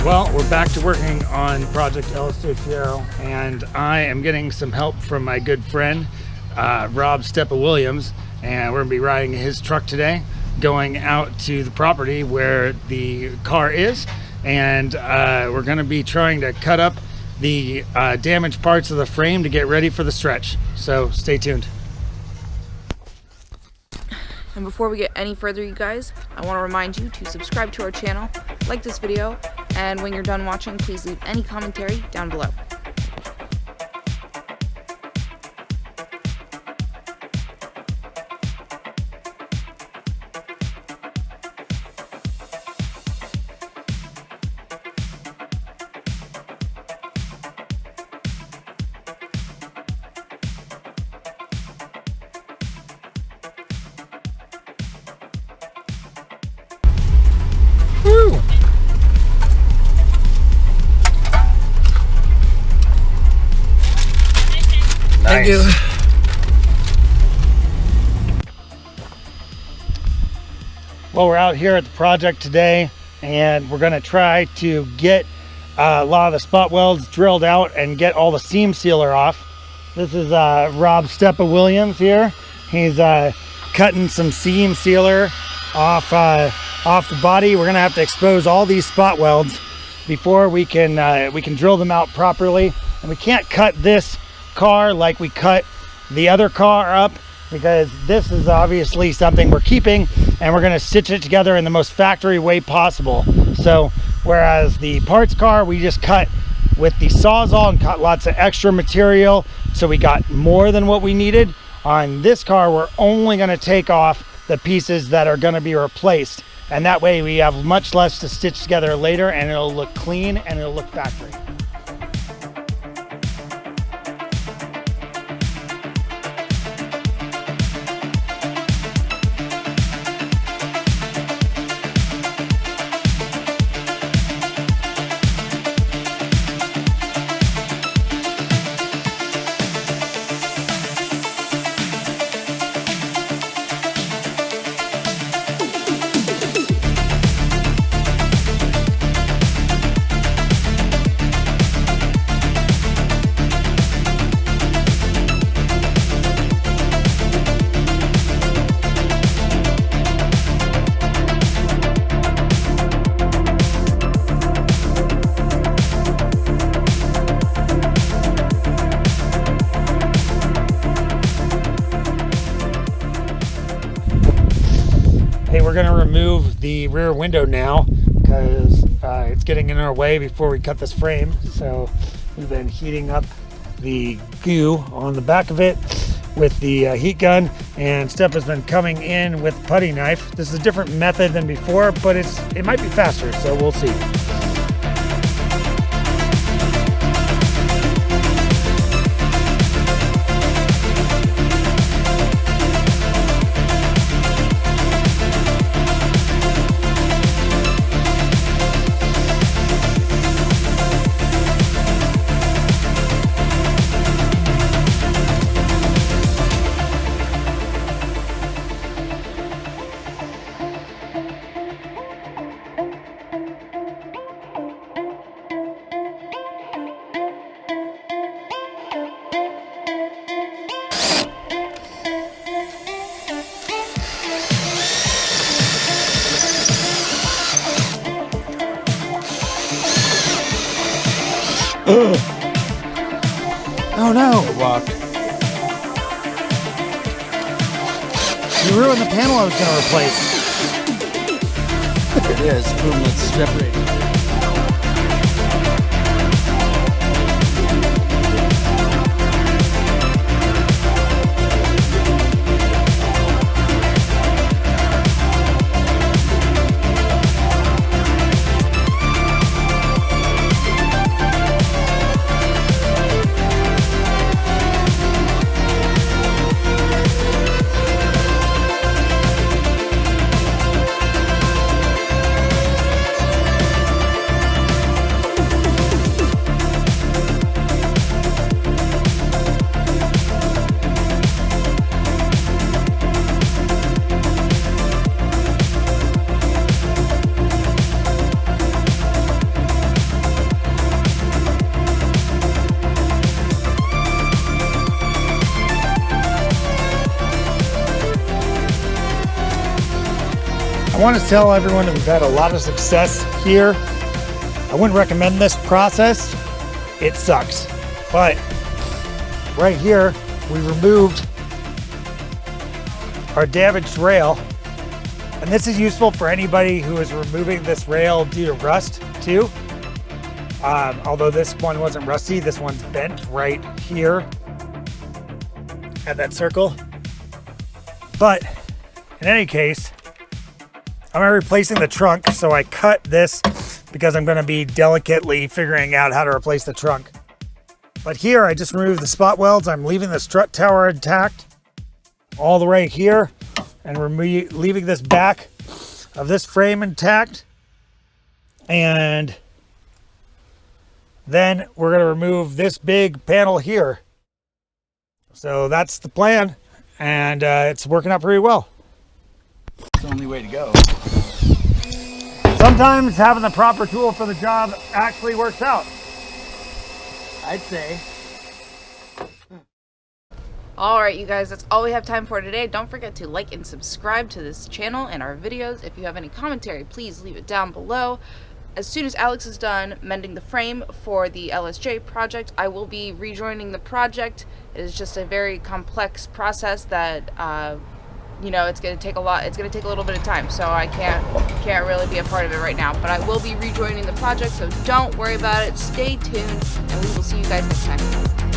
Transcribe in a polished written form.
Well, we're back to working on Project LSJ FIERO, and I am getting some help from my good friend, Rob Steppah, and we're gonna be riding his truck today, going out to the property where the car is, and we're gonna be trying to cut up the damaged parts of the frame to get ready for the stretch. So stay tuned. And before we get any further, you guys, I want to remind you to subscribe to our channel, like this video, and when you're done watching, please leave any commentary down below. Woo! Nice. Thank you. Well, we're out here at the project today, and we're going to try to get a lot of the spot welds drilled out and get all the seam sealer off. This is Rob Steppah here. He's cutting some seam sealer off the body. We're gonna have to expose all these spot welds before we can drill them out properly. And we can't cut this car like we cut the other car up, because this is obviously something we're keeping, and we're gonna stitch it together in the most factory way possible. So whereas the parts car, we just cut with the Sawzall and cut lots of extra material, so we got more than what we needed. On this car, we're only gonna take off the pieces that are gonna be replaced, and that way we have much less to stitch together later, and it'll look clean and it'll look factory. Hey, we're gonna remove the rear window now because it's getting in our way before we cut this frame. So we've been heating up the goo on the back of it with the heat gun, and Steppah's been coming in with putty knife. This is a different method than before, but it might be faster, so we'll see. Ugh. Oh no! Walk. You ruined the panel I was going to replace. There it is. Boom, let's separate it. want to tell everyone that we've had a lot of success here. I wouldn't recommend this process. It sucks. But right here, we removed our damaged rail. And this is useful for anybody who is removing this rail due to rust too. Although this one wasn't rusty, this one's bent right here at that circle. But in any case, I'm replacing the trunk, so I cut this because I'm going to be delicately figuring out how to replace the trunk. But here, I just removed the spot welds. I'm leaving the strut tower intact all the way here, and we're leaving this back of this frame intact. And then we're going to remove this big panel here. So that's the plan, and it's working out pretty well. It's the only way to go. Sometimes having the proper tool for the job actually works out, I'd say. Alright you guys, that's all we have time for today. Don't forget to like and subscribe to this channel and our videos. If you have any commentary, please leave it down below. As soon as Alex is done mending the frame for the LSJ project, I will be rejoining the project. It is just a very complex process that you know, it's going to take a lot. It's going to take a little bit of time, so I can't really be a part of it right now. But I will be rejoining the project, so don't worry about it. Stay tuned, and we will see you guys next time.